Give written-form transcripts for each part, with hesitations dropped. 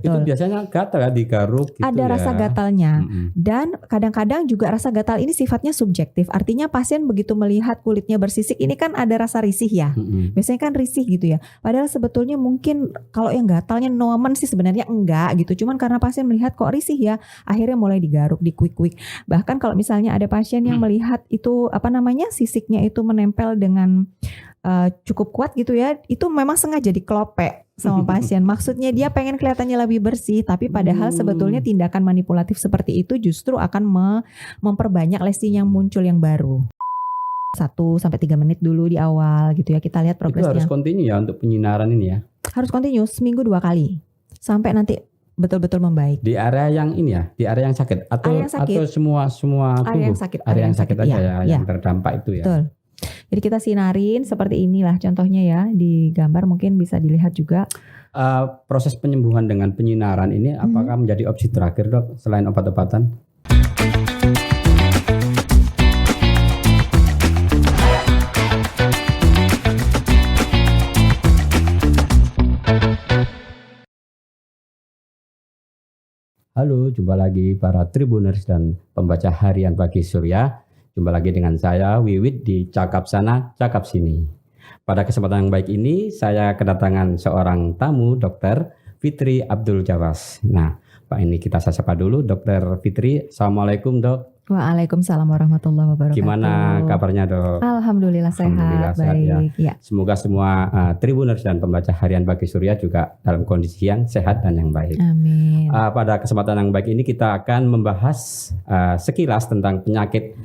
Itu betul. biasanya gatal ya, digaruk gitu Ada ya. rasa gatalnya. Mm-mm. Dan kadang-kadang juga rasa gatal ini sifatnya subjektif. Artinya pasien begitu melihat kulitnya bersisik, ini kan ada rasa risih ya. Mm-mm. Biasanya kan risih gitu ya. Padahal sebetulnya mungkin kalau yang gatalnya normal sih sebenarnya enggak gitu. Cuman karena pasien melihat kok risih ya, akhirnya mulai digaruk, dikuik-kuik. Bahkan kalau misalnya ada pasien yang melihat itu sisiknya itu menempel dengan cukup kuat gitu ya, itu memang sengaja dikelopek sama pasien. Maksudnya dia pengen kelihatannya lebih bersih, tapi padahal sebetulnya tindakan manipulatif seperti itu justru akan memperbanyak lesi yang muncul yang baru. 1-3 menit dulu di awal gitu ya, kita lihat Itu harus progresnya. continue ya untuk penyinaran ini ya. Harus continue seminggu 2 kali sampai nanti betul-betul membaik. Di area yang ini ya, di area yang sakit atau Area yang sakit. atau semua Area tubuh. yang sakit, Area yang sakit aja iya, ya, yang terdampak itu ya. Betul. Jadi kita sinarin seperti inilah contohnya ya, di gambar mungkin bisa dilihat juga. Proses penyembuhan dengan penyinaran ini apakah menjadi opsi terakhir, Dok, selain obat-obatan? Halo, jumpa lagi para Tribuners dan pembaca harian Pagi Surya. Jumpa lagi dengan saya Wiwit di Cakap Sana, Cakap Sini. Pada kesempatan yang baik ini saya kedatangan seorang tamu, Dr. Fitri Abdul Jawas. Nah, Pak, ini kita sapa dulu Dr. Fitri. Assalamualaikum, Dok. Waalaikumsalam warahmatullahi wabarakatuh. Gimana kabarnya, Dok? Alhamdulillah sehat, Alhamdulillah sehat, baik. Ya. Semoga semua Tribuners dan pembaca harian Pagi Surya juga dalam kondisi yang sehat dan yang baik. Amin. Pada kesempatan yang baik ini kita akan membahas sekilas tentang penyakit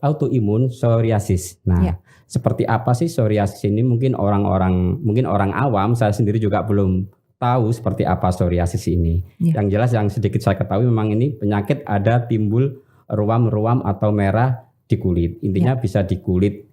autoimun psoriasis. Nah, seperti apa sih psoriasis ini? Mungkin orang awam, saya sendiri juga belum tahu seperti apa psoriasis ini. Yang jelas yang sedikit saya ketahui memang ini penyakit ada timbul ruam-ruam atau merah di kulit. Intinya bisa di kulit,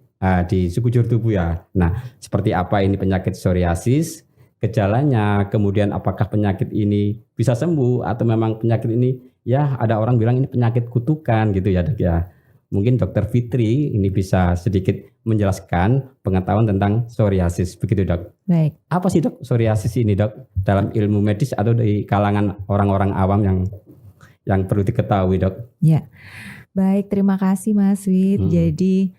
di sekujur tubuh ya. Nah, seperti apa ini penyakit psoriasis? Gejalanya, kemudian apakah penyakit ini bisa sembuh atau memang penyakit ini ya ada orang bilang ini penyakit kutukan gitu ya, Dok ya. Mungkin Dr. Fitri ini bisa sedikit menjelaskan pengetahuan tentang psoriasis, begitu, Dok? Baik. Apa sih, Dok, psoriasis ini, Dok? Dalam ilmu medis atau di kalangan orang-orang awam yang perlu diketahui, Dok? Ya. Baik, terima kasih Mas Wid. Jadi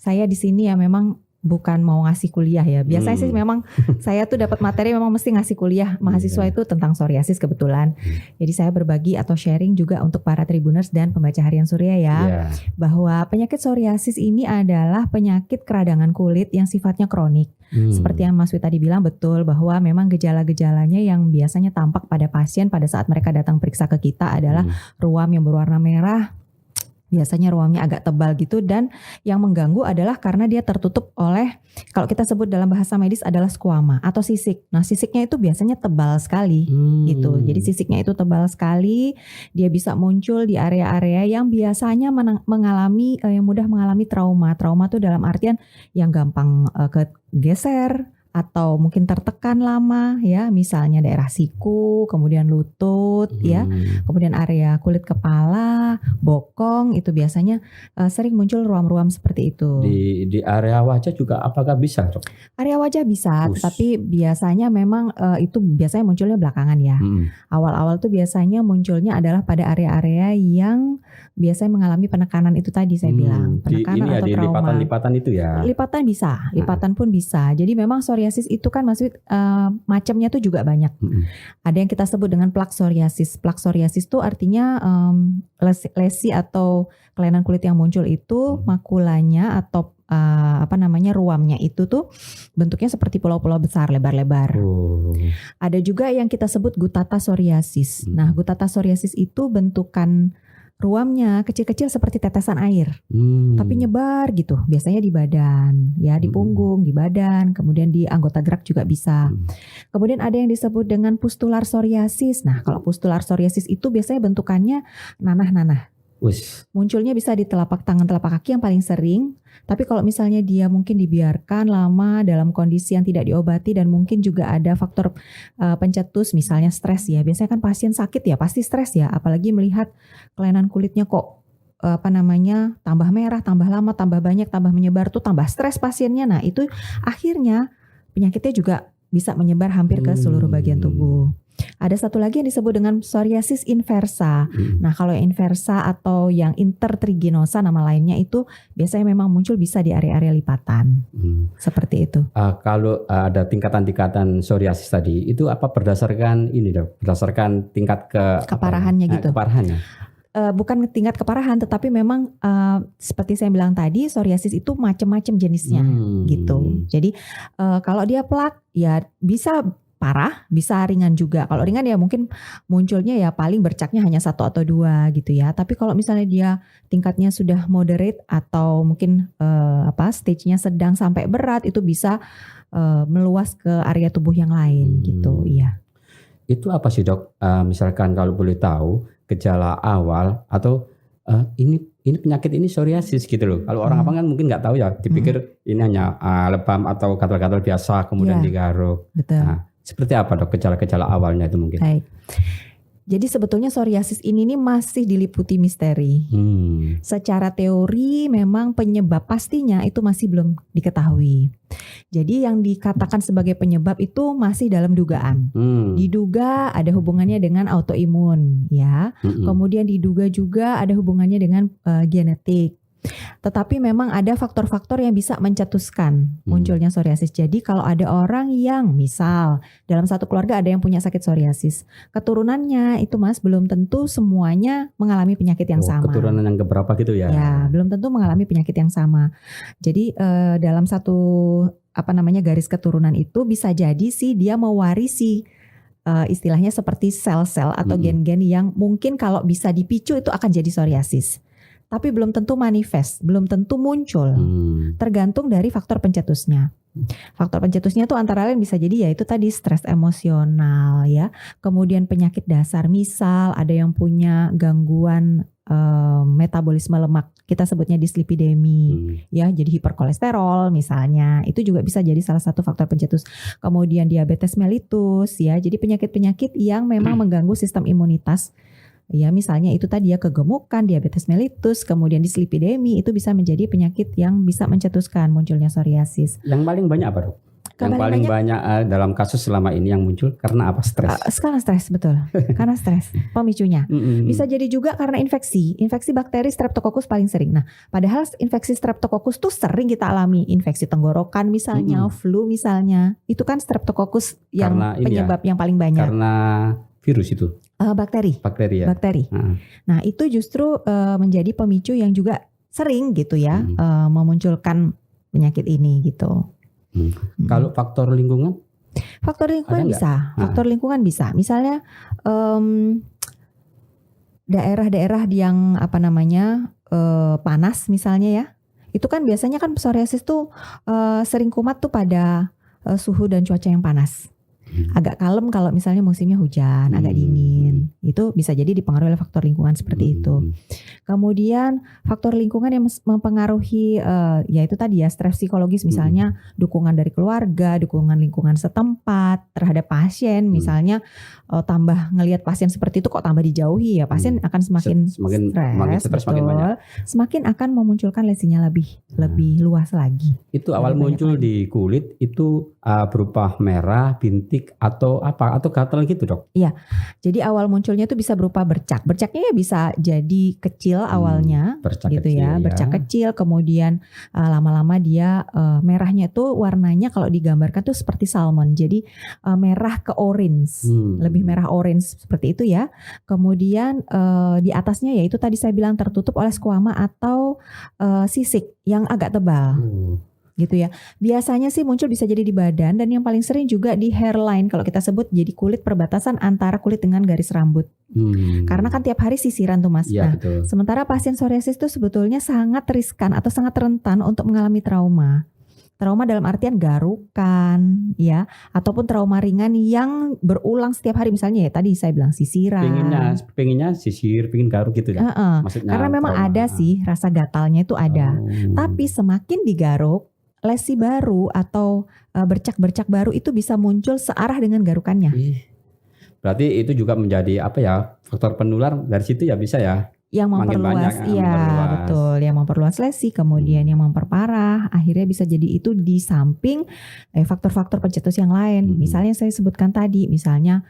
saya di sini ya memang bukan mau ngasih kuliah ya. Biasanya sih memang saya tuh dapat materi memang mesti ngasih kuliah mahasiswa itu tentang psoriasis kebetulan. Jadi saya berbagi atau sharing juga untuk para Tribuners dan pembaca harian Surya ya. Bahwa penyakit psoriasis ini adalah penyakit keradangan kulit yang sifatnya kronik. Seperti yang Mas Wid tadi bilang betul bahwa memang gejala-gejalanya yang biasanya tampak pada pasien pada saat mereka datang periksa ke kita adalah ruam yang berwarna merah. Biasanya ruamnya agak tebal gitu dan yang mengganggu adalah karena dia tertutup oleh, kalau kita sebut dalam bahasa medis adalah squama atau sisik. Nah, sisiknya itu biasanya tebal sekali gitu. Jadi sisiknya itu tebal sekali, dia bisa muncul di area-area yang biasanya yang mudah mengalami trauma. Trauma itu dalam artian yang gampang kegeser atau mungkin tertekan lama ya, misalnya daerah siku, kemudian lutut ya, kemudian area kulit kepala, bokong, itu biasanya sering muncul ruam-ruam seperti itu. Di area wajah juga apakah bisa, Dok? Area wajah bisa, tapi biasanya memang itu biasanya munculnya belakangan ya. Awal-awal tuh biasanya munculnya adalah pada area-area yang biasanya mengalami penekanan itu tadi saya bilang, penekanan atau di trauma. Lipatan-lipatan itu ya. Lipatan bisa, lipatan pun bisa. Jadi memang psoriasis itu kan Mas Wid macamnya tuh juga banyak. Ada yang kita sebut dengan plak psoriasis. Plak psoriasis itu artinya lesi atau kelainan kulit yang muncul itu makulanya atau ruamnya itu tuh bentuknya seperti pulau-pulau besar lebar-lebar. Ada juga yang kita sebut gutata psoriasis. Nah, gutata psoriasis itu bentukan ruamnya kecil-kecil seperti tetesan air, tapi nyebar gitu. Biasanya di badan, ya di punggung, di badan, kemudian di anggota gerak juga bisa. Kemudian ada yang disebut dengan pustular psoriasis. Nah, kalau pustular psoriasis itu biasanya bentukannya nanah-nanah. Munculnya bisa di telapak tangan, telapak kaki yang paling sering. Tapi kalau misalnya dia mungkin dibiarkan lama dalam kondisi yang tidak diobati dan mungkin juga ada faktor pencetus, misalnya stres ya. Biasanya kan pasien sakit ya pasti stres ya. Apalagi melihat kelainan kulitnya kok tambah merah, tambah lama, tambah banyak, tambah menyebar tuh tambah stres pasiennya. Nah itu akhirnya penyakitnya juga bisa menyebar hampir ke seluruh bagian tubuh. Ada satu lagi yang disebut dengan psoriasis inversa. Nah, kalau yang inversa atau yang intertriginosa nama lainnya itu biasanya memang muncul bisa di area-area lipatan. Seperti itu. Kalau ada tingkatan-tingkatan psoriasis tadi, itu apa berdasarkan ini dok? Berdasarkan tingkat keparahannya gitu. Keparahannya. Bukan tingkat keparahan, tetapi memang seperti saya bilang tadi, psoriasis itu macam-macam jenisnya gitu. Jadi kalau dia plak ya bisa parah, bisa ringan juga. Kalau ringan ya mungkin munculnya ya paling bercaknya hanya 1 atau 2 gitu ya. Tapi kalau misalnya dia tingkatnya sudah moderate atau mungkin stage-nya sedang sampai berat, itu bisa meluas ke area tubuh yang lain gitu ya. Itu apa sih dok? Misalkan kalau boleh tahu gejala awal atau ini penyakit ini psoriasis gitu loh. Kalau orang apa kan mungkin nggak tahu ya, dipikir ini hanya lebam atau gatal-gatal biasa kemudian digaruk. Betul. Nah, seperti apa dok gejala-gejala awalnya itu mungkin? Baik. Jadi sebetulnya psoriasis ini nih masih diliputi misteri. Secara teori memang penyebab pastinya itu masih belum diketahui. Jadi yang dikatakan sebagai penyebab itu masih dalam dugaan. Diduga ada hubungannya dengan autoimun, ya. Kemudian diduga juga ada hubungannya dengan genetik. Tetapi memang ada faktor-faktor yang bisa mencetuskan munculnya psoriasis. Jadi kalau ada orang yang misal dalam satu keluarga ada yang punya sakit psoriasis, keturunannya itu Mas belum tentu semuanya mengalami penyakit yang sama. Keturunan yang keberapa gitu ya? Ya, belum tentu mengalami penyakit yang sama. Jadi dalam satu garis keturunan itu bisa jadi sih dia mewarisi istilahnya seperti sel-sel atau gen-gen yang mungkin kalau bisa dipicu itu akan jadi psoriasis. Tapi belum tentu manifest, belum tentu muncul. Tergantung dari faktor pencetusnya. Faktor pencetusnya tuh antara lain bisa jadi ya itu tadi stres emosional ya. Kemudian penyakit dasar, misal ada yang punya gangguan metabolisme lemak, kita sebutnya dislipidemi ya, jadi hiperkolesterol misalnya. Itu juga bisa jadi salah satu faktor pencetus. Kemudian diabetes mellitus ya. Jadi penyakit-penyakit yang memang mengganggu sistem imunitas. Ya misalnya itu tadi ya kegemukan, diabetes mellitus, kemudian dislipidemi itu bisa menjadi penyakit yang bisa mencetuskan munculnya psoriasis. Yang paling banyak apa dok? Yang paling banyak dalam kasus selama ini yang muncul karena apa? Stres? Karena stres, betul. Karena stres pemicunya. Bisa jadi juga karena infeksi bakteri Streptococcus paling sering. Nah padahal infeksi Streptococcus tuh sering kita alami. Infeksi tenggorokan misalnya, flu misalnya. Itu kan Streptococcus yang penyebab yang paling banyak. Karena virus itu? Bakteri ya. Bakteri. Nah itu justru menjadi pemicu yang juga sering gitu ya memunculkan penyakit ini gitu. Kalau faktor lingkungan? Faktor lingkungan bisa. Faktor lingkungan bisa. Misalnya daerah-daerah yang panas misalnya ya. Itu kan biasanya kan psoriasis tuh sering kumat tuh pada suhu dan cuaca yang panas. Agak kalem kalau misalnya musimnya hujan, agak dingin. Itu bisa jadi dipengaruhi oleh faktor lingkungan seperti itu. Kemudian faktor lingkungan yang mempengaruhi ya itu tadi ya stres psikologis, misalnya dukungan dari keluarga, dukungan lingkungan setempat terhadap pasien, misalnya tambah ngelihat pasien seperti itu kok tambah dijauhi ya, pasien akan semakin stres, semakin akan memunculkan lesinya lebih luas lagi. Itu awal muncul di kulit itu berupa merah, bintik atau apa, atau gatal gitu dok? Iya, jadi awal munculnya itu bisa berupa bercak. Bercaknya ya bisa jadi kecil awalnya, bercak gitu kecil, ya, bercak kecil. Kemudian lama-lama dia merahnya itu warnanya kalau digambarkan tuh seperti salmon. Jadi merah ke orange, lebih merah orange seperti itu ya. Kemudian di atasnya ya itu tadi saya bilang tertutup oleh skuama atau sisik yang agak tebal. Gitu ya. Biasanya sih muncul bisa jadi di badan dan yang paling sering juga di hairline, kalau kita sebut jadi kulit perbatasan antara kulit dengan garis rambut. Karena kan tiap hari sisiran tuh Mas. Ya, nah, betul. Sementara pasien psoriasis itu sebetulnya sangat riskan atau sangat rentan untuk mengalami trauma. Trauma dalam artian garukan ya, ataupun trauma ringan yang berulang setiap hari, misalnya ya tadi saya bilang sisiran. Pengennya sisir, pengen garuk gitu ya. Maksudnya karena memang trauma. Ada sih rasa gatalnya itu ada. Tapi semakin digaruk, lesi baru atau bercak-bercak baru itu bisa muncul searah dengan garukannya. Berarti itu juga menjadi faktor penular dari situ ya, bisa ya? yang makin memperluas, banyak, iya memperluas. betul, yang memperluas lesi, kemudian yang memperparah, akhirnya bisa jadi itu di samping faktor-faktor pencetus yang lain. Misalnya saya sebutkan tadi, misalnya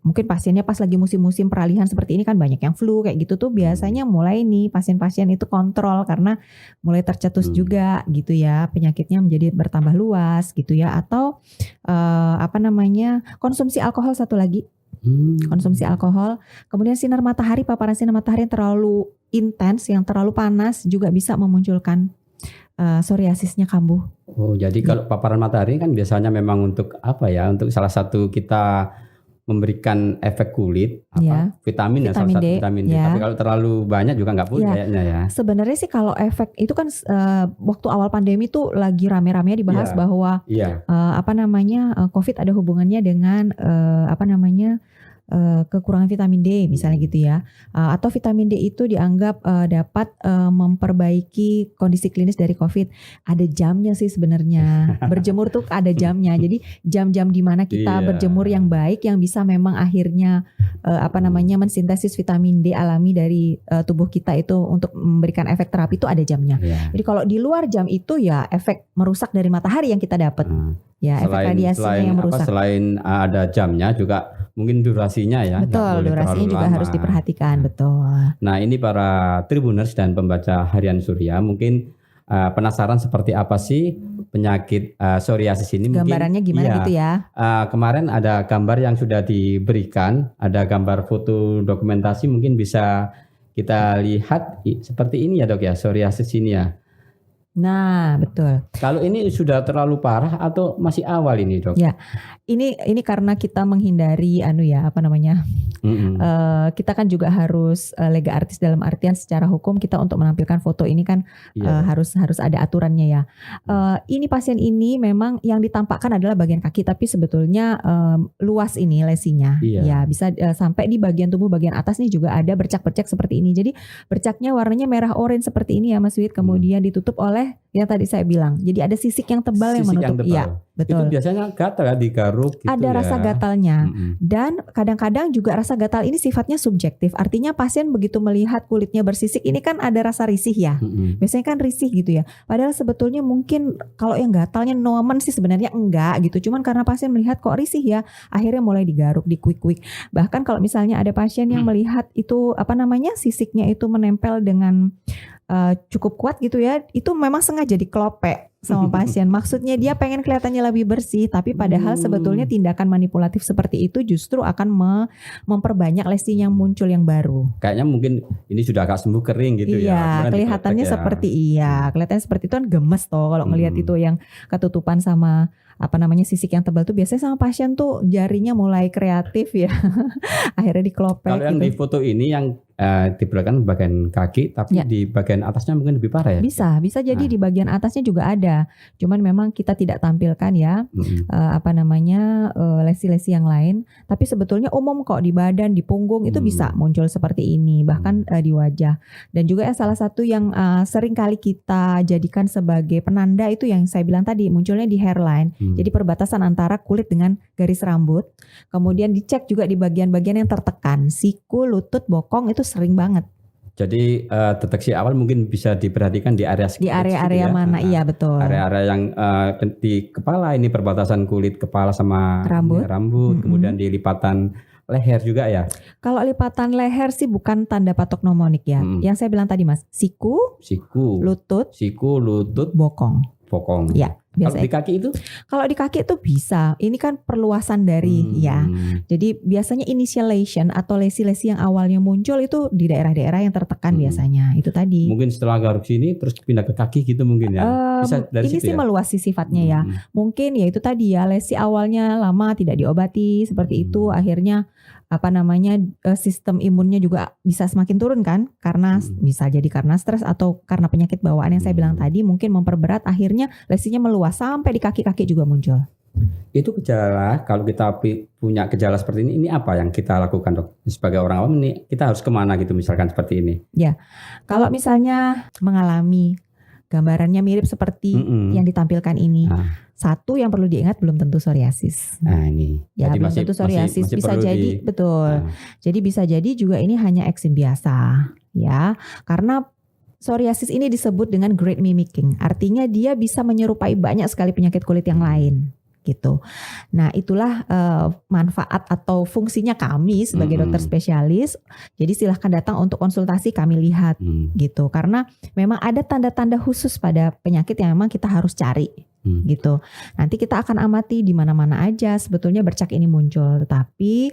mungkin pasiennya pas lagi musim-musim peralihan seperti ini kan banyak yang flu kayak gitu tuh, biasanya mulai nih pasien-pasien itu kontrol karena mulai tercetus juga gitu ya, penyakitnya menjadi bertambah luas gitu ya, atau konsumsi alkohol satu lagi. Konsumsi alkohol, kemudian sinar matahari, paparan sinar matahari yang terlalu intens, yang terlalu panas juga bisa memunculkan psoriasisnya kambuh. Oh, jadi kalau paparan matahari kan biasanya memang untuk apa ya? Untuk salah satu kita memberikan efek kulit, vitamin ya, salah satu vitamin D. Tapi kalau terlalu banyak juga nggak boleh kayaknya ya. Sebenarnya sih kalau efek itu kan waktu awal pandemi tuh lagi rame-ramenya dibahas bahwa COVID ada hubungannya dengan kekurangan vitamin D misalnya gitu ya, atau vitamin D itu dianggap dapat memperbaiki kondisi klinis dari COVID. Ada jamnya sih sebenarnya. Berjemur tuh ada jamnya. Jadi jam-jam di mana kita berjemur yang baik, yang bisa memang akhirnya mensintesis vitamin D alami dari tubuh kita itu untuk memberikan efek terapi itu ada jamnya. Jadi kalau di luar jam itu ya efek merusak dari matahari yang kita dapat. Ya, efek radiasinya yang merusak. Selain ada jamnya juga mungkin durasinya ya. Betul, durasinya juga harus diperhatikan, betul. Nah, ini para Tribuners dan pembaca Harian Surya mungkin penasaran seperti apa sih penyakit psoriasis ini. Gambarannya gimana gitu ya. Kemarin ada gambar yang sudah diberikan, ada gambar foto dokumentasi, mungkin bisa kita lihat seperti ini ya Dok ya, psoriasis ini ya. Nah, betul. Kalau ini sudah terlalu parah atau masih awal ini, Dok? Ya, ini karena kita menghindari kita kan juga harus lega artis, dalam artian secara hukum kita untuk menampilkan foto ini kan harus ada aturannya ya. Ini pasien ini memang yang ditampakkan adalah bagian kaki, tapi sebetulnya luas ini lesinya. Ya, bisa sampai di bagian tubuh bagian atas nih juga ada bercak-bercak seperti ini. Jadi bercaknya warnanya merah orange seperti ini ya Mas Wid, kemudian ditutup oleh yang tadi saya bilang. Jadi ada sisik yang tebal yang menutup. Iya, betul. Itu biasanya gatal ya, digaruk gitu. Ada rasa gatalnya. Dan kadang-kadang juga rasa gatal ini sifatnya subjektif. Artinya pasien begitu melihat kulitnya bersisik ini kan ada rasa risih ya. Biasanya kan risih gitu ya. Padahal sebetulnya mungkin kalau yang gatalnya normal sih sebenarnya enggak gitu. Cuman karena pasien melihat kok risih ya, akhirnya mulai digaruk, dikuik-kuik. Bahkan kalau misalnya ada pasien yang melihat itu sisiknya itu menempel dengan cukup kuat gitu ya, itu memang sengaja dikelopek sama pasien. Maksudnya dia pengen kelihatannya lebih bersih, tapi padahal sebetulnya tindakan manipulatif seperti itu justru akan memperbanyak lesi yang muncul yang baru. Kayaknya mungkin ini sudah agak sembuh kering gitu ya. Iya, kelihatannya kelihatannya seperti itu kan gemes toh kalau ngelihat itu yang ketutupan sama sisik yang tebal tuh biasanya sama pasien tuh jarinya mulai kreatif ya. Akhirnya dikelopek. Kalau yang di foto ini yang diperlihatkan bagian kaki, tapi di bagian atasnya mungkin lebih parah ya? Bisa jadi di bagian atasnya juga ada. Cuman memang kita tidak tampilkan ya lesi-lesi yang lain. Tapi sebetulnya umum kok di badan, di punggung itu bisa muncul seperti ini, bahkan di wajah. Dan juga salah satu yang sering kali kita jadikan sebagai penanda itu yang saya bilang tadi, munculnya di hairline. Jadi perbatasan antara kulit dengan garis rambut. Kemudian dicek juga di bagian-bagian yang tertekan, siku, lutut, bokong itu sering banget. Jadi deteksi awal mungkin bisa diperhatikan di area sekitar. Di area-area mana? Iya betul. Area-area yang di kepala, ini perbatasan kulit kepala sama rambut. Kemudian di lipatan leher juga ya. Kalau lipatan leher sih bukan tanda patognomonik ya. Yang saya bilang tadi Mas, siku, lutut, bokong. Ya. Kalau di kaki itu? Kalau di kaki itu bisa. Ini kan perluasan dari ya. Jadi biasanya initiation atau lesi-lesi yang awalnya muncul itu di daerah-daerah yang tertekan biasanya. Itu tadi. Mungkin setelah garuk sini terus pindah ke kaki gitu mungkin ya. Bisa dari ini situ sih ya? meluas sih sifatnya ya. Mungkin ya itu tadi ya, lesi awalnya lama tidak diobati seperti itu, akhirnya sistem imunnya juga bisa semakin turun kan, karena bisa jadi karena stres atau karena penyakit bawaan yang saya bilang tadi, mungkin memperberat, akhirnya lesinya meluas sampai di kaki-kaki juga muncul. Itu gejala, kalau kita punya gejala seperti ini apa yang kita lakukan Dok? Sebagai orang awam ini kita harus kemana gitu misalkan seperti ini? Ya, kalau misalnya mengalami gambarannya mirip seperti yang ditampilkan ini. Satu yang perlu diingat, belum tentu psoriasis. Nah ini. Ya, belum tentu psoriasis. Bisa jadi betul. Jadi bisa jadi juga ini hanya eksim biasa. ya. Karena psoriasis ini disebut dengan great mimicking. Artinya dia bisa menyerupai banyak sekali penyakit kulit yang lain gitu. Nah, itulah manfaat atau fungsinya kami sebagai dokter spesialis. Jadi silahkan datang untuk konsultasi, kami lihat gitu. Karena memang ada tanda-tanda khusus pada penyakit yang memang kita harus cari gitu. Nanti kita akan amati di mana-mana aja sebetulnya bercak ini muncul. Tetapi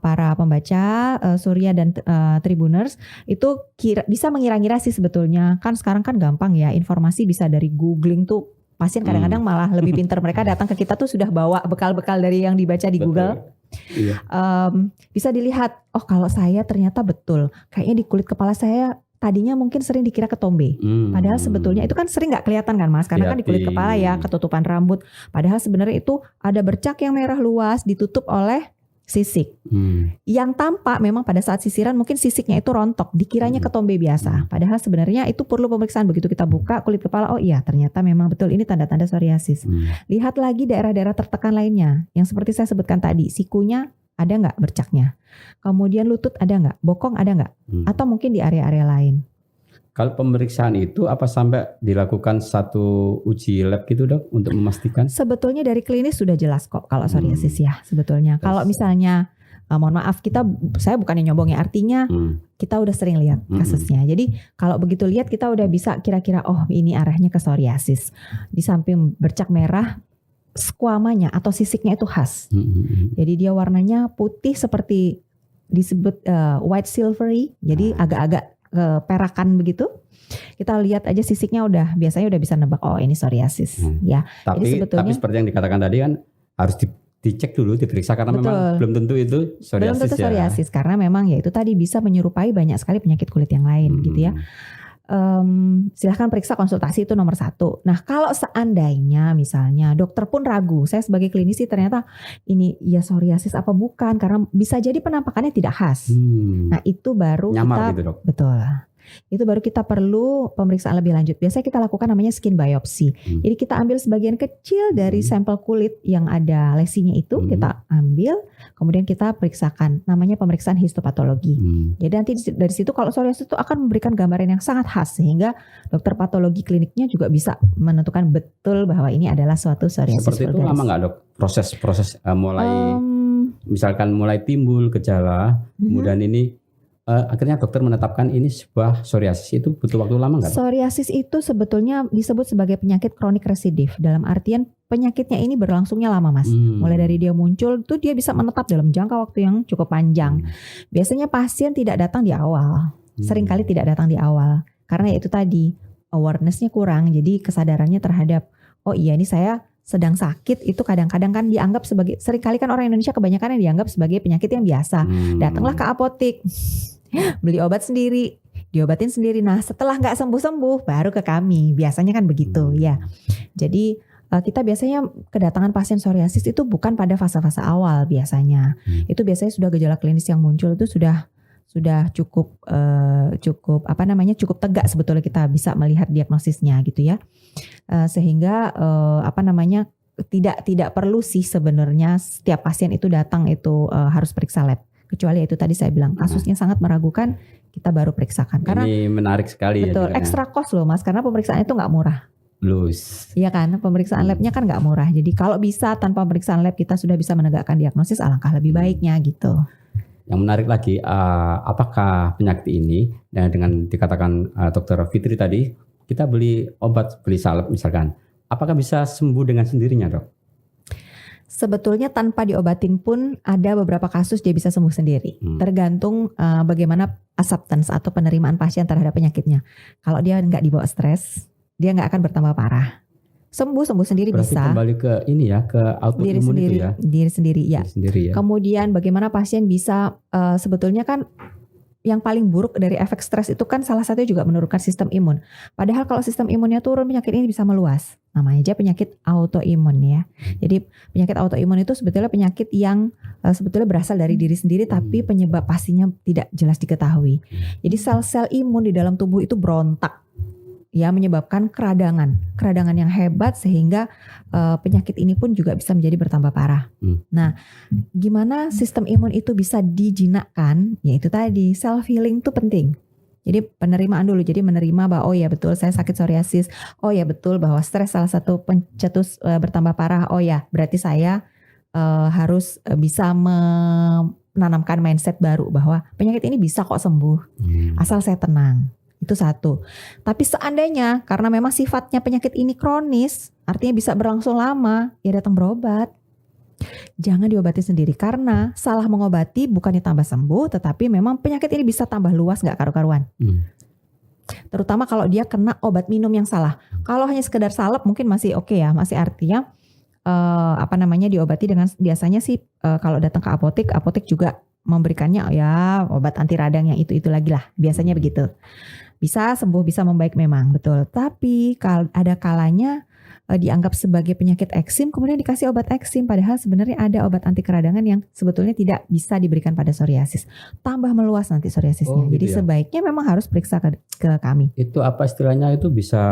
para pembaca Surya dan Tribuners itu bisa mengira-ngira sih sebetulnya. Kan sekarang kan gampang ya, informasi bisa dari googling tuh. Pasien kadang-kadang malah lebih pintar, mereka datang ke kita tuh sudah bawa bekal-bekal dari yang dibaca di Google. Iya. Bisa dilihat, oh kalau saya ternyata betul, kayaknya di kulit kepala saya tadinya mungkin sering dikira ketombe. Padahal sebetulnya itu kan sering gak kelihatan kan Mas, karena kan di kulit kepala ya, ketutupan rambut. Padahal sebenarnya itu ada bercak yang merah luas ditutup oleh sisik. Yang tampak memang pada saat sisiran mungkin sisiknya itu rontok, dikiranya ketombe biasa. Padahal sebenarnya itu perlu pemeriksaan. Begitu kita buka kulit kepala, oh iya ternyata memang betul ini tanda-tanda psoriasis. Lihat lagi daerah-daerah tertekan lainnya, yang seperti saya sebutkan tadi, sikunya ada nggak bercaknya? Kemudian lutut ada nggak? Bokong ada nggak? Atau mungkin di area-area lain? Kalau pemeriksaan itu apa sampai dilakukan satu uji lab gitu dok untuk memastikan? Sebetulnya dari klinis sudah jelas kok kalau psoriasis ya sebetulnya. Kalau misalnya mohon maaf saya bukannya nyombong ya, artinya kita udah sering lihat kasusnya. Jadi kalau begitu lihat kita udah bisa kira-kira oh ini arahnya ke psoriasis. Di samping bercak merah, squamanya atau sisiknya itu khas. Jadi dia warnanya putih seperti disebut white silvery. Jadi agak-agak perakan begitu. Kita lihat aja sisiknya biasanya udah bisa nebak oh ini psoriasis ya. Tapi seperti yang dikatakan tadi kan harus dicek dulu, diperiksa karena memang belum tentu itu psoriasis. Belum tentu psoriasis karena memang ya itu tadi bisa menyerupai banyak sekali penyakit kulit yang lain gitu ya. Silahkan periksa, konsultasi itu nomor 1. Nah kalau seandainya misalnya dokter pun ragu, saya sebagai klinisi ternyata ini ya psoriasis apa bukan, karena bisa jadi penampakannya tidak khas. Nah itu baru nyamar gitu dok. Betul. Itu baru kita perlu pemeriksaan lebih lanjut. Biasanya kita lakukan namanya skin biopsy. Jadi kita ambil sebagian kecil dari sampel kulit yang ada lesinya itu, kita ambil, kemudian kita periksakan. Namanya pemeriksaan histopatologi. Jadi nanti dari situ kalau psoriasis itu akan memberikan gambaran yang sangat khas, sehingga dokter patologi kliniknya juga bisa menentukan betul bahwa ini adalah suatu psoriasis. Seperti itu lama nggak dok? Proses mulai misalkan mulai timbul gejala, kemudian ini akhirnya dokter menetapkan ini sebuah psoriasis, itu butuh waktu lama nggak? Psoriasis itu sebetulnya disebut sebagai penyakit kronik residif. Dalam artian penyakitnya ini berlangsungnya lama Mas. Mulai dari dia muncul tuh dia bisa menetap dalam jangka waktu yang cukup panjang. Biasanya pasien tidak datang di awal. Seringkali tidak datang di awal. Karena itu tadi awareness-nya kurang. Jadi kesadarannya terhadap oh iya ini saya sedang sakit itu kadang-kadang kan dianggap sebagai, seringkali kan orang Indonesia kebanyakan yang dianggap sebagai penyakit yang biasa. Datanglah ke apotik, beli obat sendiri, diobatin sendiri. Nah setelah nggak sembuh-sembuh baru ke kami, biasanya kan begitu ya. Jadi kita biasanya kedatangan pasien psoriasis itu bukan pada fase-fase awal biasanya. Itu biasanya sudah gejala klinis yang muncul itu sudah cukup cukup tegak sebetulnya kita bisa melihat diagnosisnya gitu ya. Sehingga tidak perlu sih sebenarnya setiap pasien itu datang itu harus periksa lab. Kecuali itu tadi saya bilang kasusnya sangat meragukan, kita baru periksakan. Karena ini menarik sekali. Betul, ya, ekstra cost loh Mas, karena pemeriksaan itu nggak murah. Iya kan, pemeriksaan labnya kan nggak murah. Jadi kalau bisa tanpa pemeriksaan lab kita sudah bisa menegakkan diagnosis, alangkah lebih baiknya gitu. Yang menarik lagi, apakah penyakit ini dengan dikatakan Dokter Fitri tadi, kita beli obat, beli salep misalkan, apakah bisa sembuh dengan sendirinya dok? Sebetulnya tanpa diobatin pun ada beberapa kasus dia bisa sembuh sendiri. Tergantung bagaimana acceptance atau penerimaan pasien terhadap penyakitnya. Kalau dia nggak dibawa stres, dia nggak akan bertambah parah. Sembuh sendiri. Berarti bisa. Kembali ke ini ya, ke autoimun itu ya. Diri sendiri ya. Kemudian bagaimana pasien bisa sebetulnya kan yang paling buruk dari efek stres itu kan salah satunya juga menurunkan sistem imun. Padahal kalau sistem imunnya turun penyakit ini bisa meluas. Namanya aja penyakit autoimun ya. Jadi penyakit autoimun itu sebetulnya penyakit yang sebetulnya berasal dari diri sendiri tapi penyebab pastinya tidak jelas diketahui. Jadi sel-sel imun di dalam tubuh itu berontak. Ya menyebabkan keradangan yang hebat sehingga penyakit ini pun juga bisa menjadi bertambah parah. Nah, gimana sistem imun itu bisa dijinakkan? Yaitu tadi self healing itu penting. Jadi penerimaan dulu. Jadi menerima bahwa oh ya betul saya sakit psoriasis. Oh ya betul bahwa stres salah satu pencetus bertambah parah. Oh ya berarti saya harus bisa menanamkan mindset baru bahwa penyakit ini bisa kok sembuh asal saya tenang. Itu satu. Tapi seandainya karena memang sifatnya penyakit ini kronis, artinya bisa berlangsung lama, ya datang berobat. Jangan diobati sendiri karena salah mengobati bukannya tambah sembuh, tetapi memang penyakit ini bisa tambah luas nggak karu-karuan. Terutama kalau dia kena obat minum yang salah. Kalau hanya sekedar salep mungkin masih oke ya, masih artinya diobati dengan biasanya sih kalau datang ke apotek juga memberikannya ya obat anti radang yang itu lagi lah, biasanya begitu. Bisa sembuh, bisa membaik memang betul. Tapi kalau ada kalanya dianggap sebagai penyakit eksim, kemudian dikasih obat eksim, padahal sebenarnya ada obat anti keradangan yang sebetulnya tidak bisa diberikan pada psoriasis. Tambah meluas nanti psoriasisnya. Jadi sebaiknya memang harus periksa ke kami. Itu apa istilahnya itu bisa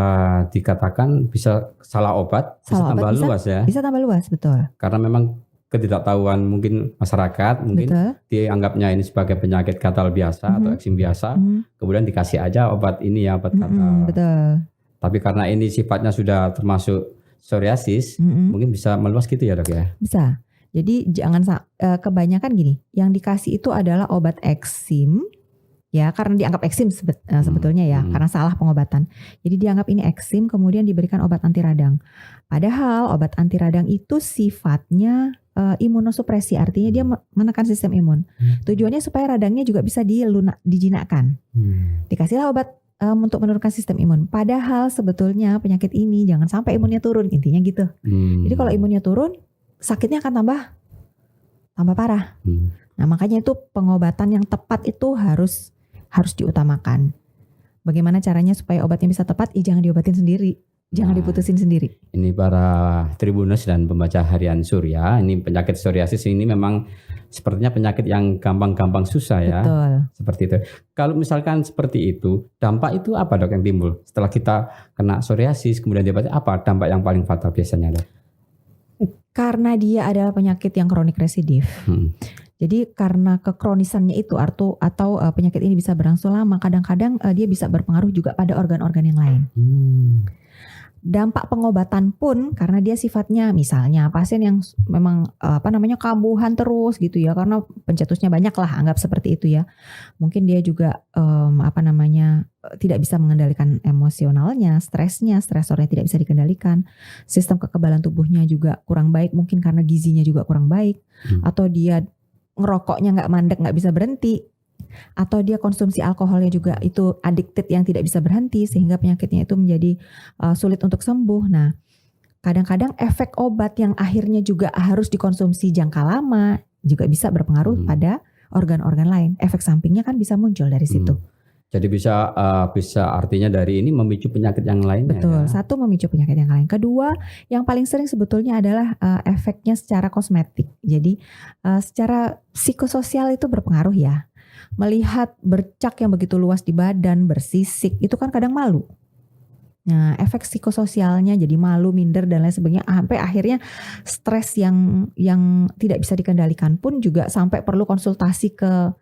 dikatakan bisa salah obat, bisa tambah luas ya? Bisa tambah luas, betul. Karena memang ketidaktahuan mungkin masyarakat, mungkin dianggapnya ini sebagai penyakit gatal biasa atau eksim biasa, kemudian dikasih aja obat ini ya, obat gatal. Betul. Tapi karena ini sifatnya sudah termasuk psoriasis, mungkin bisa meluas gitu ya dok ya? Bisa. Jadi jangan kebanyakan gini, yang dikasih itu adalah obat eksim, ya karena dianggap eksim sebetulnya ya, karena salah pengobatan. Jadi dianggap ini eksim, kemudian diberikan obat anti radang. Padahal obat anti radang itu sifatnya imunosupresi, artinya dia menekan sistem imun. Tujuannya supaya radangnya juga bisa dijinakkan. Dikasihlah obat untuk menurunkan sistem imun. Padahal sebetulnya penyakit ini jangan sampai imunnya turun, intinya gitu. Jadi kalau imunnya turun, sakitnya akan tambah parah. Nah makanya itu pengobatan yang tepat itu harus diutamakan. Bagaimana caranya supaya obatnya bisa tepat? Jangan diobatin sendiri. Jangan diputusin sendiri. Ini para Tribuners dan pembaca harian Surya, ini penyakit psoriasis ini memang sepertinya penyakit yang gampang-gampang susah ya. Betul. Seperti itu. Kalau misalkan seperti itu, dampak itu apa dok yang timbul? Setelah kita kena psoriasis, kemudian diobati, apa dampak yang paling fatal biasanya dok? Karena dia adalah penyakit yang kronik residif. Jadi karena kekronisannya itu atau penyakit ini bisa berlangsung lama, kadang-kadang dia bisa berpengaruh juga pada organ-organ yang lain. Dampak pengobatan pun karena dia sifatnya misalnya pasien yang memang kambuhan terus gitu ya, karena pencetusnya banyak lah, anggap seperti itu ya. Mungkin dia juga tidak bisa mengendalikan emosionalnya, stresornya tidak bisa dikendalikan. Sistem kekebalan tubuhnya juga kurang baik, mungkin karena gizinya juga kurang baik, atau dia ngerokoknya nggak mandek, nggak bisa berhenti, atau dia konsumsi alkoholnya juga itu addicted yang tidak bisa berhenti sehingga penyakitnya itu menjadi sulit untuk sembuh. Nah, kadang-kadang efek obat yang akhirnya juga harus dikonsumsi jangka lama juga bisa berpengaruh pada organ-organ lain. Efek sampingnya kan bisa muncul dari situ. Jadi bisa artinya dari ini memicu penyakit yang lain. Betul, ya? Satu memicu penyakit yang lain. Kedua, yang paling sering sebetulnya adalah efeknya secara kosmetik. Jadi secara psikososial itu berpengaruh ya. Melihat bercak yang begitu luas di badan, bersisik, itu kan kadang malu. Nah, efek psikososialnya jadi malu, minder dan lain sebagainya, sampai akhirnya stres yang tidak bisa dikendalikan pun juga sampai perlu konsultasi ke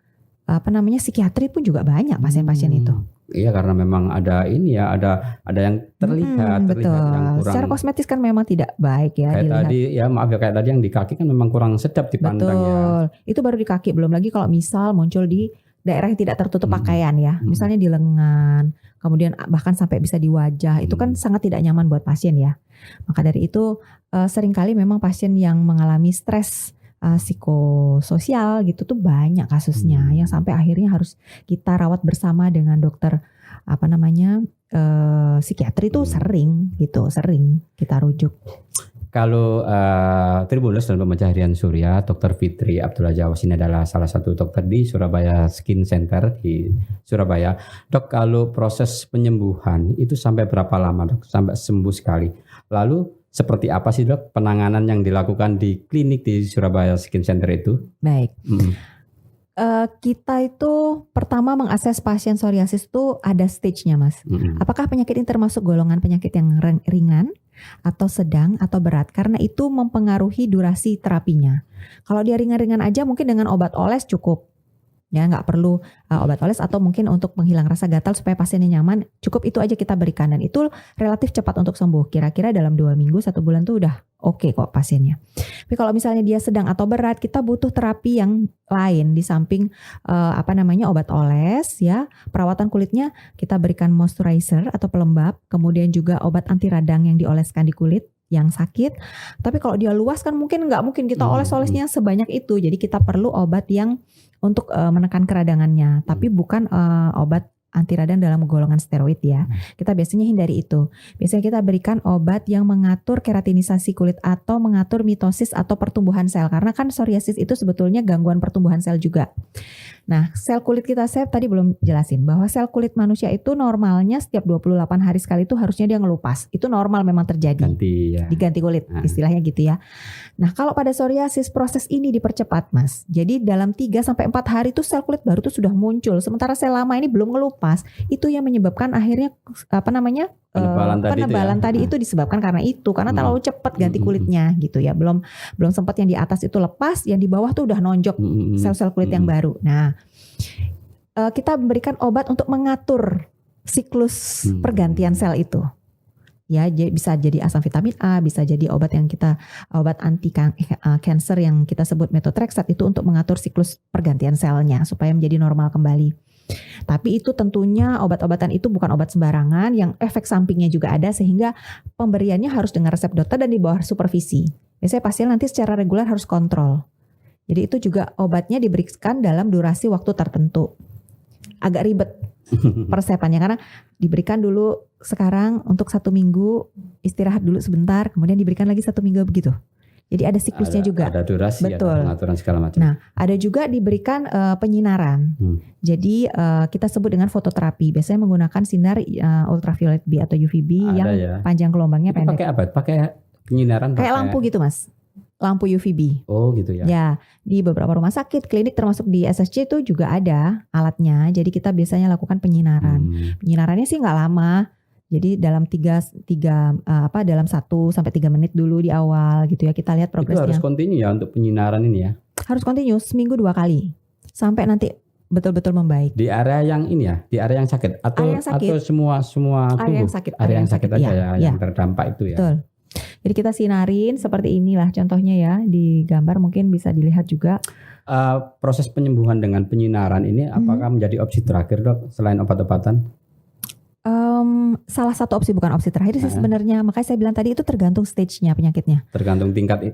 psikiatri pun juga banyak pasien-pasien itu. Iya, karena memang ada ini ya, ada yang terlihat betul. Yang kurang. Secara kosmetis kan memang tidak baik ya kayak dilihat. Tadi ya maaf ya, kayak tadi yang di kaki kan memang kurang sedap dipandang. Betul. Ya. Itu baru di kaki, belum lagi kalau misal muncul di daerah yang tidak tertutup pakaian ya, misalnya di lengan, kemudian bahkan sampai bisa di wajah, itu kan sangat tidak nyaman buat pasien ya. Maka dari itu seringkali memang pasien yang mengalami stres psikososial gitu tuh banyak kasusnya yang sampai akhirnya harus kita rawat bersama dengan dokter psikiatri itu sering kita rujuk. Kalau Tribuners dan pembaca harian Surya, Dr. Fitri Abdullah Jawas ini adalah salah satu dokter di Surabaya Skin Center di Surabaya. Dok, kalau proses penyembuhan itu sampai berapa lama dok? Sampai sembuh sekali. Lalu seperti apa sih dok penanganan yang dilakukan di klinik di Surabaya Skin Center itu? Baik. Kita itu pertama mengakses pasien psoriasis itu ada stage-nya mas. Apakah penyakit ini termasuk golongan penyakit yang ringan atau sedang atau berat? Karena itu mempengaruhi durasi terapinya. Kalau dia ringan-ringan aja mungkin dengan obat oles cukup. Ya, nggak perlu obat oles atau mungkin untuk menghilang rasa gatal supaya pasiennya nyaman. Cukup itu aja kita berikan dan itu relatif cepat untuk sembuh. Kira-kira dalam 2 minggu, 1 bulan tuh udah oke kok pasiennya. Tapi kalau misalnya dia sedang atau berat, kita butuh terapi yang lain di samping obat oles ya. Perawatan kulitnya kita berikan moisturizer atau pelembab, kemudian juga obat anti radang yang dioleskan di kulit yang sakit. Tapi kalau dia luas kan nggak mungkin kita oles-olesnya sebanyak itu. Jadi kita perlu obat yang untuk menekan keradangannya, tapi bukan obat anti radang dalam golongan steroid ya. Kita biasanya hindari itu. Biasanya kita berikan obat yang mengatur keratinisasi kulit atau mengatur mitosis atau pertumbuhan sel. Karena kan psoriasis itu sebetulnya gangguan pertumbuhan sel juga. Nah, sel kulit kita, saya tadi belum jelasin bahwa sel kulit manusia itu normalnya setiap 28 hari sekali itu harusnya dia ngelupas. Itu normal memang terjadi. Diganti kulit, istilahnya gitu ya. Nah, kalau pada psoriasis proses ini dipercepat, Mas. Jadi dalam 3-4 hari itu sel kulit baru itu sudah muncul. Sementara sel lama ini belum ngelupas. Itu yang menyebabkan akhirnya penebalan tadi itu disebabkan karena terlalu cepat ganti kulitnya gitu ya. Belum sempat yang di atas itu lepas, yang di bawah tuh udah nonjok sel-sel kulit yang baru. Nah, kita memberikan obat untuk mengatur siklus pergantian sel itu. Ya, bisa jadi asam vitamin A, bisa jadi obat anti cancer yang kita sebut methotrexate itu untuk mengatur siklus pergantian selnya supaya menjadi normal kembali. Tapi itu tentunya obat-obatan itu bukan obat sembarangan, yang efek sampingnya juga ada sehingga pemberiannya harus dengan resep dokter dan di bawah supervisi. Biasanya pasien nanti secara reguler harus kontrol. Jadi itu juga obatnya diberikan dalam durasi waktu tertentu. Agak ribet persepannya karena diberikan dulu sekarang untuk 1 minggu, istirahat dulu sebentar, kemudian diberikan lagi 1 minggu begitu. Jadi ada siklusnya juga. Ada durasi, betul. Ada pengaturan segala macam. Nah, ada juga diberikan penyinaran. Jadi kita sebut dengan fototerapi. Biasanya menggunakan sinar ultraviolet B atau UVB yang panjang gelombangnya pendek. Pakai apa? Pakai penyinaran? Kayak lampu gitu, Mas. Lampu UVB. Oh gitu ya. Ya, di beberapa rumah sakit, klinik termasuk di SSC itu juga ada alatnya. Jadi kita biasanya lakukan penyinaran. Penyinarannya sih nggak lama. Jadi dalam 1-3 menit dulu di awal gitu ya, kita lihat progresnya. Itu harus kontinu ya untuk penyinaran ini ya? Harus kontinu, seminggu 2 kali sampai nanti betul-betul membaik. Di area yang ini ya, di area yang sakit atau semua tubuh? Area yang sakit, area yang sakit aja ya, yang terdampak itu ya. Betul. Jadi kita sinarin seperti inilah contohnya ya, di gambar mungkin bisa dilihat juga. Proses penyembuhan dengan penyinaran ini apakah menjadi opsi terakhir, Dok, selain obat-obatan? Salah satu opsi, bukan opsi terakhir sih sebenarnya. Makanya saya bilang tadi itu tergantung stage-nya penyakitnya. Tergantung tingkat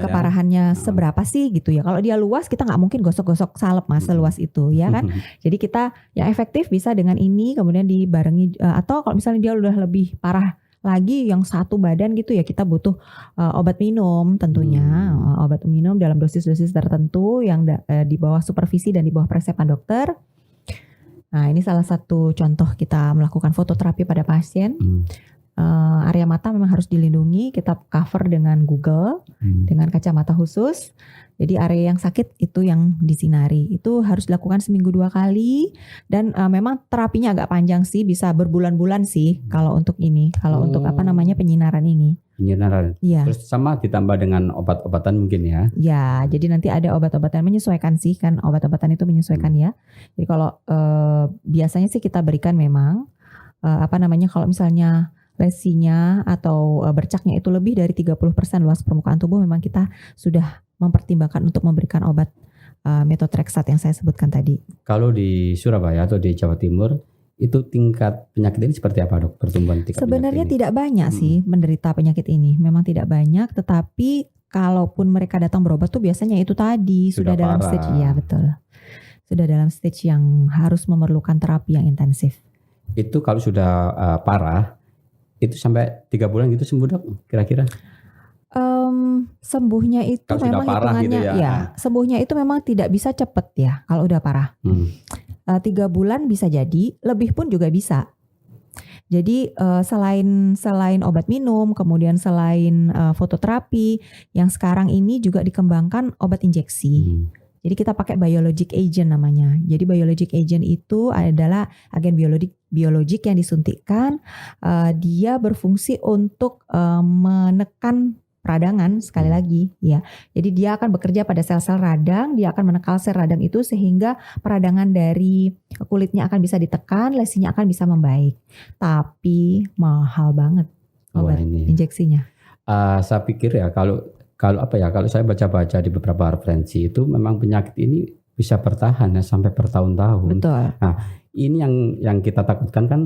keparahannya seberapa sih gitu ya. Kalau dia luas kita nggak mungkin gosok-gosok salep Mas seluas itu ya kan. Jadi kita yang efektif bisa dengan ini kemudian dibarengi atau kalau misalnya dia udah lebih parah lagi yang satu badan gitu ya, kita butuh obat minum tentunya. Obat minum dalam dosis-dosis tertentu yang di bawah supervisi dan di bawah presepan dokter. Nah, ini salah satu contoh kita melakukan fototerapi pada pasien. Area mata memang harus dilindungi, kita cover dengan Google, dengan kacamata khusus. Jadi area yang sakit itu yang disinari. Itu harus dilakukan seminggu 2 kali. Dan memang terapinya agak panjang sih, bisa berbulan-bulan sih kalau untuk ini. Kalau untuk penyinaran ini. Penyinaran. Ya. Terus sama ditambah dengan obat-obatan mungkin ya? Ya, jadi nanti ada obat-obatan menyesuaikan sih, kan obat-obatan itu menyesuaikan ya. Jadi kalau biasanya sih kita berikan memang kalau misalnya lesinya atau bercaknya itu lebih dari 30% luas permukaan tubuh, memang kita sudah mempertimbangkan untuk memberikan obat methotrexate yang saya sebutkan tadi. Kalau di Surabaya atau di Jawa Timur itu tingkat penyakit ini seperti apa, Dok? Pertumbuhan tingkat sebenarnya penyakit ini? Tidak banyak sih menderita penyakit ini. Memang tidak banyak, tetapi kalaupun mereka datang berobat tuh biasanya itu tadi sudah dalam stage, ya betul. Sudah dalam stage yang harus memerlukan terapi yang intensif. Itu kalau sudah parah, itu sampai 3 bulan gitu sembuh, Dok, kira-kira? Sembuhnya itu kalau memang hitungannya gitu ya. Sembuhnya itu memang tidak bisa cepet ya kalau udah parah. 3 bulan bisa jadi, lebih pun juga bisa. Jadi selain obat minum, kemudian selain fototerapi, yang sekarang ini juga dikembangkan obat injeksi. Jadi kita pakai biologic agent namanya. Jadi biologic agent itu adalah agen biologik yang disuntikkan. Dia berfungsi untuk menekan peradangan sekali lagi ya. Jadi dia akan bekerja pada sel-sel radang, dia akan menekal sel radang itu sehingga peradangan dari kulitnya akan bisa ditekan, lesinya akan bisa membaik. Tapi mahal banget obat injeksinya. Saya pikir ya kalau saya baca-baca di beberapa referensi itu memang penyakit ini bisa bertahan ya sampai bertahun-tahun. Betul. Nah, ini yang kita takutkan kan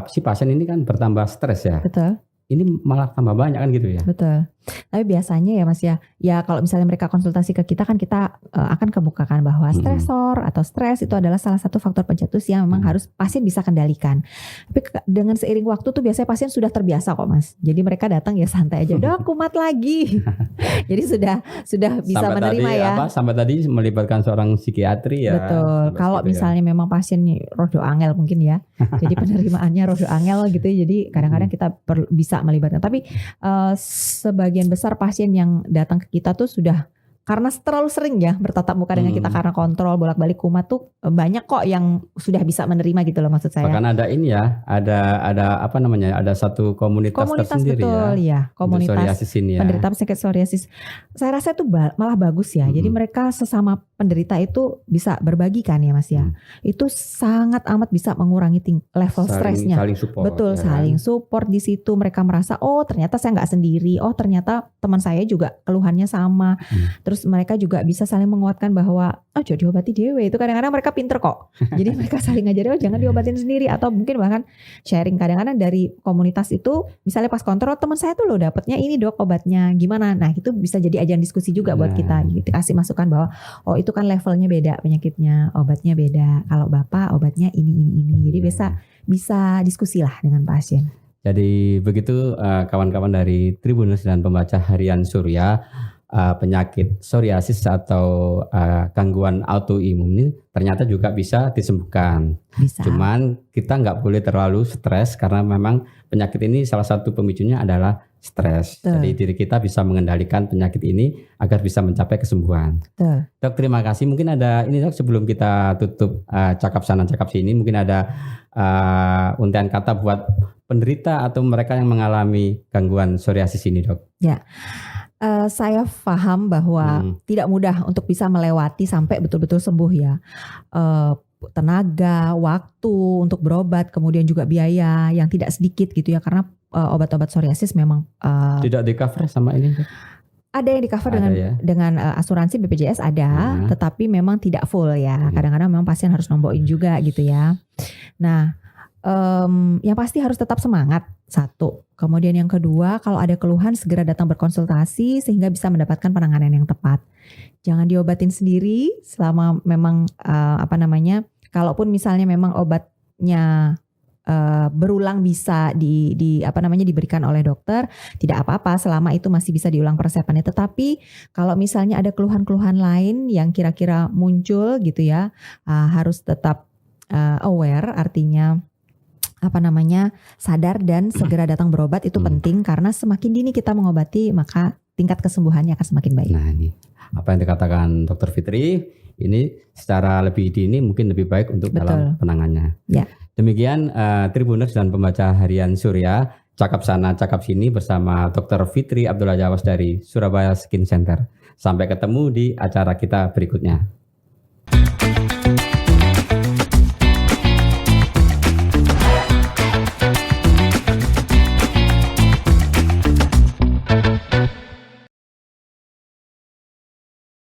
si pasien ini kan bertambah stres ya. Betul. Ini malah tambah banyak kan gitu ya. Betul. Tapi biasanya ya Mas ya kalau misalnya mereka konsultasi ke kita kan kita akan kemukakan bahwa stresor atau stres itu adalah salah satu faktor pencetus yang memang harus pasien bisa kendalikan. Tapi dengan seiring waktu tuh biasanya pasien sudah terbiasa kok Mas. Jadi mereka datang ya santai aja, dok kumat lagi. Jadi sudah bisa sampai menerima tadi, ya. Sampai tadi melibatkan seorang psikiatri ya. Betul. Kalau gitu misalnya memang pasiennya rodo angel mungkin ya. Jadi penerimaannya rodo angel gitu. Jadi kadang-kadang kita bisa melibatkan. Tapi sebagian besar pasien yang datang ke kita tuh sudah karena terlalu sering ya bertatap muka dengan kita karena kontrol bolak-balik kumat tuh banyak kok yang sudah bisa menerima gitu loh maksud saya. Bahkan ada ini ya, ada apa namanya? Ada satu komunitas tersendiri betul, ya. Komunitas psoriasis ini ya. Penderita penyakit psoriasis. Saya rasa itu malah bagus ya. Jadi mereka sesama penderita itu bisa berbagi kan ya Mas ya. Itu sangat amat bisa mengurangi level stresnya. Saling support. Betul, saling support di situ. Mereka merasa oh ternyata saya nggak sendiri. Oh ternyata teman saya juga keluhannya sama. Terus mereka juga bisa saling menguatkan bahwa jadi diobati dewe. Itu kadang-kadang mereka pinter kok. Jadi mereka saling ngajarin jangan diobatin sendiri atau mungkin bahkan sharing kadang-kadang dari komunitas itu misalnya pas kontrol teman saya tuh loh dapatnya ini dok obatnya gimana. Nah itu bisa jadi ajang diskusi juga buat kita gitu. Kasih masukan bahwa oh itu kan levelnya beda penyakitnya, obatnya beda. Kalau bapak obatnya ini. Jadi bisa diskusi lah dengan pasien. Jadi begitu kawan-kawan dari Tribunus dan pembaca harian Surya. Penyakit psoriasis atau gangguan autoimun ini ternyata juga bisa disembuhkan. Cuman kita nggak boleh terlalu stres karena memang penyakit ini salah satu pemicunya adalah stres. Jadi diri kita bisa mengendalikan penyakit ini agar bisa mencapai kesembuhan. Dok, terima kasih. Mungkin ada ini dok sebelum kita tutup cakap sana cakap sini mungkin ada untayan kata buat penderita atau mereka yang mengalami gangguan psoriasis ini dok. Ya. Saya paham bahwa tidak mudah untuk bisa melewati sampai betul-betul sembuh ya. Tenaga, waktu untuk berobat, kemudian juga biaya yang tidak sedikit gitu ya. Karena obat-obat psoriasis memang tidak di cover sama ini. Ada yang di cover dengan asuransi BPJS ada, tetapi memang tidak full ya. Kadang-kadang memang pasien harus nombokin juga gitu ya. Nah, yang pasti harus tetap semangat satu. Kemudian yang kedua, kalau ada keluhan segera datang berkonsultasi sehingga bisa mendapatkan penanganan yang tepat. Jangan diobatin sendiri selama memang kalaupun misalnya memang obatnya berulang bisa diberikan oleh dokter, tidak apa-apa selama itu masih bisa diulang persiapannya. Tetapi kalau misalnya ada keluhan-keluhan lain yang kira-kira muncul gitu ya, harus tetap aware, artinya sadar dan segera datang berobat itu penting karena semakin dini kita mengobati maka tingkat kesembuhannya akan semakin baik. Nah ini apa yang dikatakan Dr. Fitri ini secara lebih dini mungkin lebih baik untuk dalam penanganannya. Ya. Demikian Tribuners dan pembaca harian Surya cakap sana cakap sini bersama Dr. Fitri Abdullah Jawas dari Surabaya Skin Center. Sampai ketemu di acara kita berikutnya.